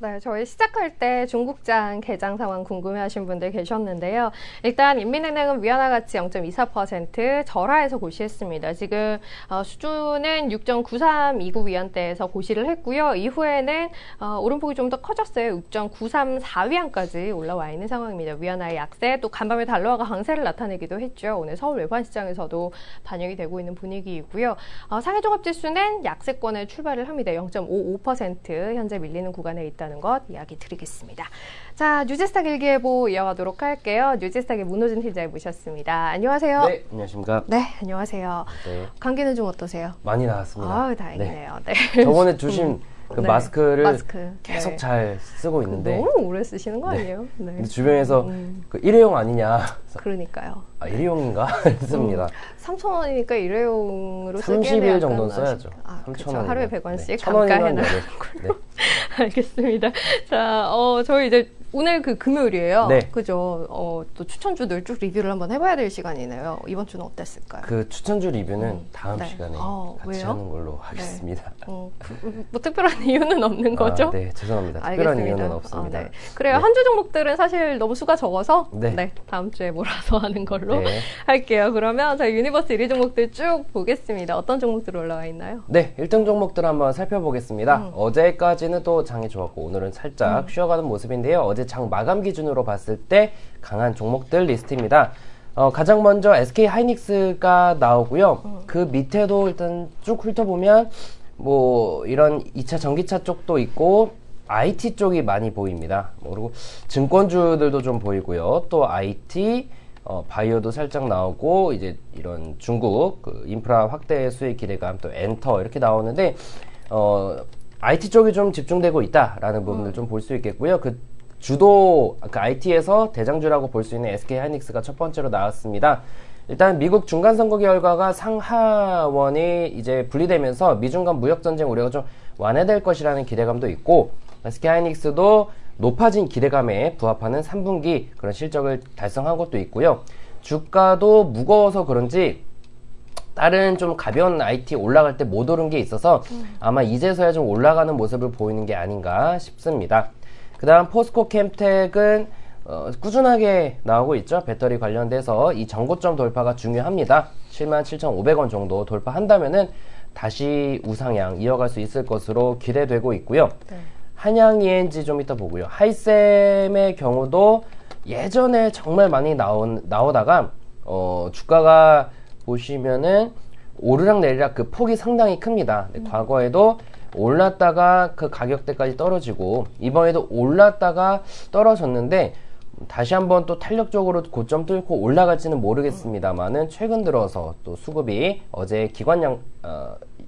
네, 저희 시작할 때 중국장 개장 상황 궁금해하신 분들 계셨는데요. 일단 인민은행은 위안화 가치 0.24% 절하해서 고시했습니다. 지금 수준은 6.9329 위안대에서 고시를 했고요. 이후에는 오름폭이 좀 더 커졌어요. 6.934위안까지 올라와 있는 상황입니다. 위안화의 약세, 또 간밤에 달러화가 강세를 나타내기도 했죠. 오늘 서울 외환시장에서도 반영이 되고 있는 분위기이고요. 상해종합지수는 약세권에 출발을 합니다. 0.55% 현재 밀리는 구간에 있다는 것 이야기 드리겠습니다. 자, 뉴지스탁 일기예보 이어가도록 할게요. 뉴지스탁의 문호준 팀장을 모셨습니다. 안녕하세요. 네, 안녕하십니까. 네, 안녕하세요. 네. 감기는 좀 어떠세요? 많이 나왔습니다. 아, 다행이네요. 네. 저번에 주신 그 네. 마스크를 마스크. 계속 네. 잘 쓰고 있는데 너무 오래 쓰시는 거 아니에요? 네. 근데 주변에서 그 일회용 아니냐. 그러니까요. 아, 일회용인가? 했습니다. 3,000원이니까 일회용으로 쓰기에는 30일 약간 정도는 써야죠. 그렇죠. 3,000원. 하루에 100원씩 네. 감가해놔. 네. 알겠습니다. 자, 저희 이제 오늘 그 금요일이에요. 네. 그죠? 또 추천주들 쭉 리뷰를 한번 해봐야 될 시간이네요. 이번 주는 어땠을까요? 그 추천주 리뷰는 다음 네. 시간에 같이 왜요? 하는 걸로 하겠습니다. 뭐 특별한 이유는 없는 거죠? 네, 죄송합니다. 특별한 이유는 없습니다. 네. 그래요. 한 주 종목들은 사실 너무 수가 적어서 네. 다음 주에 몰아서 하는 걸로 네. 할게요. 그러면 저희 유니버스 1위 종목들 쭉 보겠습니다. 어떤 종목들 올라와 있나요? 네, 1등 종목들 한번 살펴보겠습니다. 어제까지는 또 장이 좋았고 오늘은 살짝 쉬어가는 모습인데요. 어제 장 마감 기준으로 봤을 때 강한 종목들 리스트입니다. 가장 먼저 SK 하이닉스가 나오고요. 그 밑에도 일단 쭉 훑어보면 뭐 이런 2차 전기차 쪽도 있고 IT 쪽이 많이 보입니다. 그리고 증권주들도 좀 보이고요. 또 IT, 바이오도 살짝 나오고 이제 이런 중국 그 인프라 확대 수익 기대감, 또 엔터 이렇게 나오는데 IT 쪽이 좀 집중되고 있다라는 부분을 좀 볼 수 있겠고요. 그 주도 그 IT에서 대장주라고 볼 수 있는 SK 하이닉스가 첫 번째로 나왔습니다. 일단 미국 중간 선거 결과가 상하원이 이제 분리되면서 미중 간 무역 전쟁 우려가 좀 완화될 것이라는 기대감도 있고 SK 하이닉스도 높아진 기대감에 부합하는 3분기 그런 실적을 달성한 것도 있고요. 주가도 무거워서 그런지 다른 좀 가벼운 IT 올라갈 때 못 오른 게 있어서 아마 이제서야 좀 올라가는 모습을 보이는 게 아닌가 싶습니다. 그 다음 포스코 캠텍은 꾸준하게 나오고 있죠. 배터리 관련돼서 이 전고점 돌파가 중요합니다. 77,500원 정도 돌파한다면은 다시 우상향 이어갈 수 있을 것으로 기대되고 있고요. 네. 한양 ENG 좀 이따 보고요. 하이셈의 경우도 예전에 정말 많이 나오다가 주가가 보시면은 오르락 내리락 그 폭이 상당히 큽니다. 과거에도 올랐다가 그 가격대까지 떨어지고 이번에도 올랐다가 떨어졌는데 다시 한번 또 탄력적으로 고점 뚫고 올라갈지는 모르겠습니다만은 최근 들어서 또 수급이 어제 기관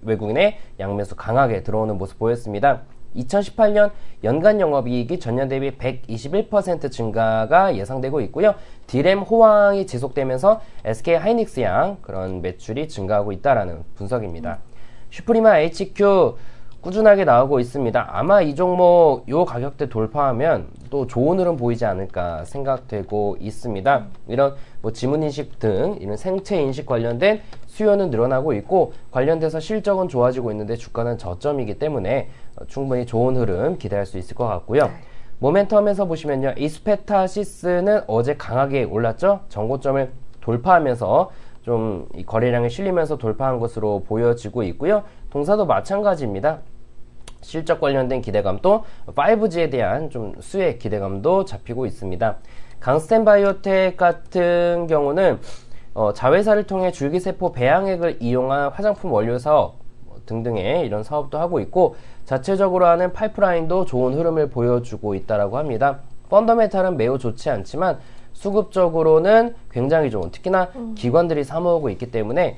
외국인의 양매수 강하게 들어오는 모습 보였습니다. 2018년 연간 영업이익이 전년 대비 121% 증가가 예상되고 있고요. 디램 호황이 지속되면서 SK 하이닉스 양 그런 매출이 증가하고 있다라는 분석입니다. 슈프리마 HQ 꾸준하게 나오고 있습니다. 아마 이 종목 요 가격대 돌파하면 또 좋은 흐름 보이지 않을까 생각되고 있습니다. 이런 뭐 지문인식 등 이런 생체인식 관련된 수요는 늘어나고 있고 관련돼서 실적은 좋아지고 있는데 주가는 저점이기 때문에 충분히 좋은 흐름 기대할 수 있을 것 같고요. 모멘텀에서 보시면요. 이스페타시스는 어제 강하게 올랐죠. 전고점을 돌파하면서 좀 이 거래량이 실리면서 돌파한 것으로 보여지고 있고요. 동사도 마찬가지입니다. 실적 관련된 기대감도 5G에 대한 좀 수혜 기대감도 잡히고 있습니다. 강스텐바이오텍 같은 경우는 자회사를 통해 줄기세포 배양액을 이용한 화장품 원료 사업 등등의 이런 사업도 하고 있고 자체적으로 하는 파이프라인도 좋은 흐름을 보여주고 있다라고 합니다. 펀더멘탈은 매우 좋지 않지만 수급적으로는 굉장히 좋은, 특히나 기관들이 사모으고 있기 때문에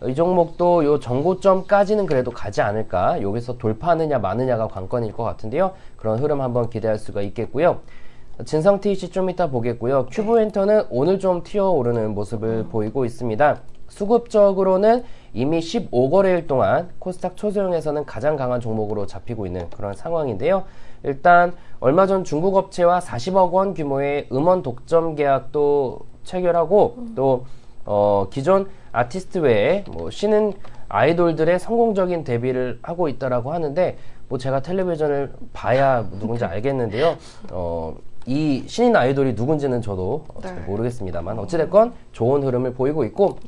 이 종목도 요 전고점까지는 그래도 가지 않을까, 여기서 돌파하느냐 마느냐가 관건일 것 같은데요. 그런 흐름 한번 기대할 수가 있겠고요. 진성 TC 좀 이따 보겠고요. 큐브엔터는 오늘 좀 튀어오르는 모습을 보이고 있습니다. 수급적으로는 이미 15거래일 동안 코스닥 초소형에서는 가장 강한 종목으로 잡히고 있는 그런 상황인데요. 일단 얼마 전 중국 업체와 40억 원 규모의 음원 독점 계약도 체결하고 또 기존 아티스트 외에 뭐 신은 아이돌들의 성공적인 데뷔를 하고 있다라고 하는데 뭐 제가 텔레비전을 봐야 누군지 알겠는데요. 이 신인 아이돌이 누군지는 저도 잘 모르겠습니다만 어찌됐건 좋은 흐름을 보이고 있고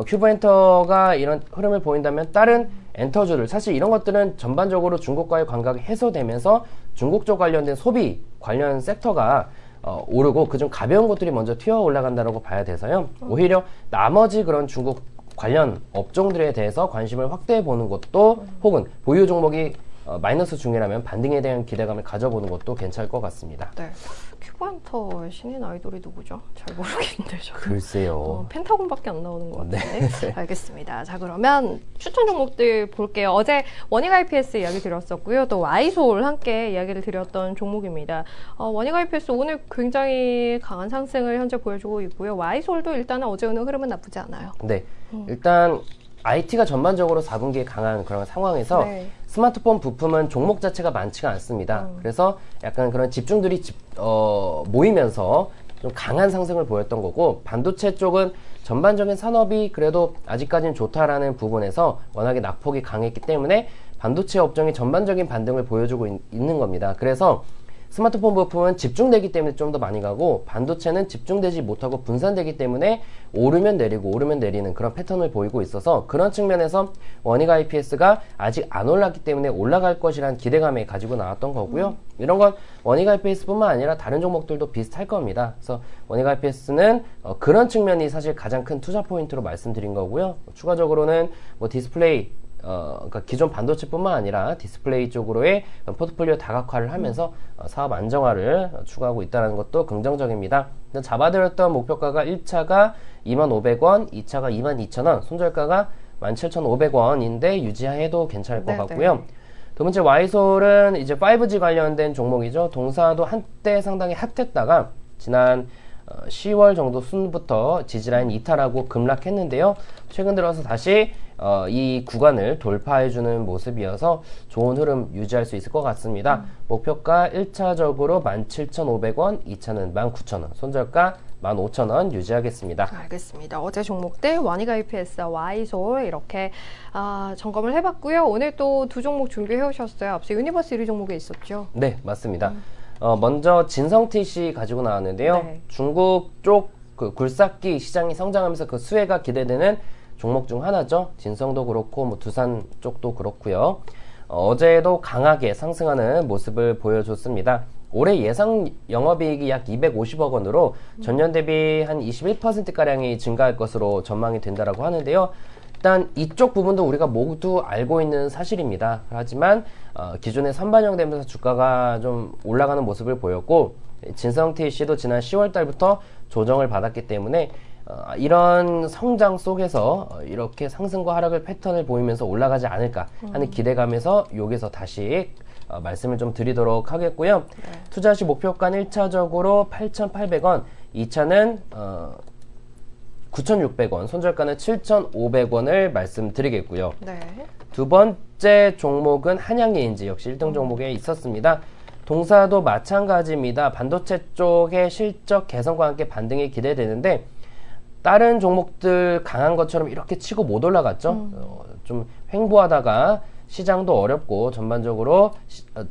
큐브엔터가 이런 흐름을 보인다면 다른 엔터주들 사실 이런 것들은 전반적으로 중국과의 관계가 해소되면서 중국 쪽 관련된 소비 관련 섹터가 오르고 그중 가벼운 것들이 먼저 튀어 올라간다고 봐야 돼서요. 오히려 나머지 그런 중국 관련 업종들에 대해서 관심을 확대해 보는 것도 혹은 보유 종목이 마이너스 중이라면 반등에 대한 기대감을 가져보는 것도 괜찮을 것 같습니다. 네. 큐브엔터의 신인 아이돌이 누구죠? 잘 모르겠는데 저는. 글쎄요. 펜타곤밖에 안 나오는 것 같은데. 네. 알겠습니다. 자, 그러면 추천 종목들 볼게요. 어제 원익 IPS 이야기 드렸었고요. 또 와이솔 함께 이야기를 드렸던 종목입니다. 원익 IPS 오늘 굉장히 강한 상승을 현재 보여주고 있고요. 와이솔도 일단은 어제 오늘 흐름은 나쁘지 않아요. 네. 일단 IT가 전반적으로 4분기에 강한 그런 상황에서 스마트폰 부품은 종목 자체가 많지가 않습니다. 그래서 약간 그런 집중들이 모이면서 좀 강한 상승을 보였던 거고 반도체 쪽은 전반적인 산업이 그래도 아직까지는 좋다라는 부분에서 워낙에 낙폭이 강했기 때문에 반도체 업종이 전반적인 반등을 보여주고 있는 겁니다. 그래서 스마트폰 부품은 집중되기 때문에 좀 더 많이 가고 반도체는 집중되지 못하고 분산되기 때문에 오르면 내리고 오르면 내리는 그런 패턴을 보이고 있어서 그런 측면에서 원익 IPS가 아직 안 올랐기 때문에 올라갈 것이라는 기대감에 가지고 나왔던 거고요. 이런 건 원익 IPS뿐만 아니라 다른 종목들도 비슷할 겁니다. 그래서 원익 IPS는 그런 측면이 사실 가장 큰 투자 포인트로 말씀드린 거고요. 추가적으로는 뭐 디스플레이 그러니까 기존 반도체뿐만 아니라 디스플레이 쪽으로의 포트폴리오 다각화를 하면서 사업 안정화를 추구하고 있다는 것도 긍정적입니다. 잡아드렸던 목표가가 1차가 2,500원, 2차가 22,000원, 손절가가 17,500원인데 유지해도 괜찮을 것 같고요. 두 번째 와이솔은 이제 5G 관련된 종목이죠. 동사도 한때 상당히 핫했다가 지난 10월 정도 순부터 지지라인 이탈하고 급락했는데요. 최근 들어서 다시 이 구간을 돌파해주는 모습이어서 좋은 흐름 유지할 수 있을 것 같습니다. 목표가 1차적으로 17,500원, 2차는 19,000원, 손절가 15,000원 유지하겠습니다. 알겠습니다. 어제 종목들 원익 IPS, 와이솔 이렇게 점검을 해봤고요. 오늘 또 두 종목 준비해 오셨어요. 앞서 유니버스 1위 종목에 있었죠? 네, 맞습니다. 먼저 진성TC 가지고 나왔는데요. 중국 쪽 그 굴삭기 시장이 성장하면서 그 수혜가 기대되는 종목 중 하나죠. 진성도 그렇고 뭐 두산 쪽도 그렇고요. 어제도 강하게 상승하는 모습을 보여줬습니다. 올해 예상 영업이익이 약 250억 원으로 전년 대비 한 21%가량이 증가할 것으로 전망이 된다라고 하는데요. 일단 이쪽 부분도 우리가 모두 알고 있는 사실입니다. 하지만 기존에 선반영되면서 주가가 좀 올라가는 모습을 보였고 진성TC도 지난 10월 달부터 조정을 받았기 때문에 이런 성장 속에서 이렇게 상승과 하락을 패턴을 보이면서 올라가지 않을까 하는 기대감에서 여기서 다시 말씀을 좀 드리도록 하겠고요. 투자 시 목표가는 1차적으로 8,800원, 2차는 9,600원, 손절가는 7,500원을 말씀드리겠고요. 두 번째 종목은 한양예인지 역시 1등 종목에 있었습니다. 동사도 마찬가지입니다. 반도체 쪽의 실적 개선과 함께 반등이 기대되는데 다른 종목들 강한 것처럼 이렇게 치고 못 올라갔죠. 좀 횡보하다가 시장도 어렵고 전반적으로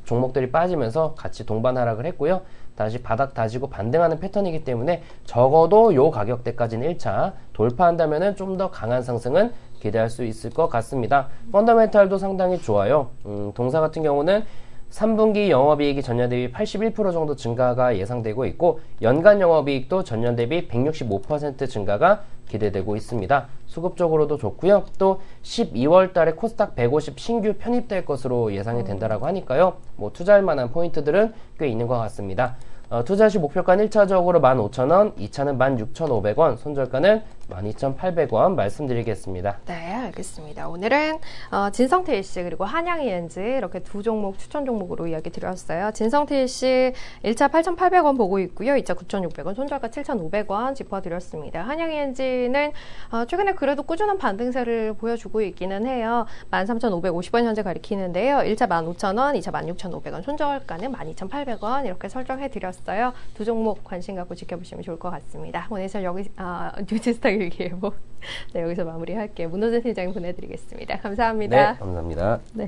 종목들이 빠지면서 같이 동반 하락을 했고요. 다시 바닥 다지고 반등하는 패턴이기 때문에 적어도 요 가격대까지는 1차 돌파한다면 좀 더 강한 상승은 기대할 수 있을 것 같습니다. 펀더멘탈도 상당히 좋아요. 동사 같은 경우는 3분기 영업이익이 전년 대비 81% 정도 증가가 예상되고 있고 연간 영업이익도 전년 대비 165% 증가가 기대되고 있습니다. 수급적으로도 좋고요. 또 12월 달에 코스닥 150 신규 편입될 것으로 예상이 된다라고 하니까요. 뭐 투자할 만한 포인트들은 꽤 있는 것 같습니다. 투자 시 목표가는 1차적으로 15,000원, 2차는 16,500원, 손절가는 12,800원 말씀드리겠습니다. 네, 알겠습니다. 오늘은 진성TC 그리고 한양ENG 이렇게 두 종목 추천 종목으로 이야기 드렸어요. 진성TC 1차 8,800원 보고 있고요. 2차 9,600원, 손절가 7,500원 짚어드렸습니다. 한양ENG는 최근에 그래도 꾸준한 반등세를 보여주고 있기는 해요. 13,550원 현재 가리키는데요. 1차 15,000원, 2차 16,500원, 손절가는 12,800원 이렇게 설정해드렸어요. 두 종목 관심 갖고 지켜보시면 좋을 것 같습니다. 오늘 여기 뉴스스타 일기예보. 네, 여기서 마무리할게요. 문호준 팀장님 보내드리겠습니다. 감사합니다. 네, 감사합니다. 네.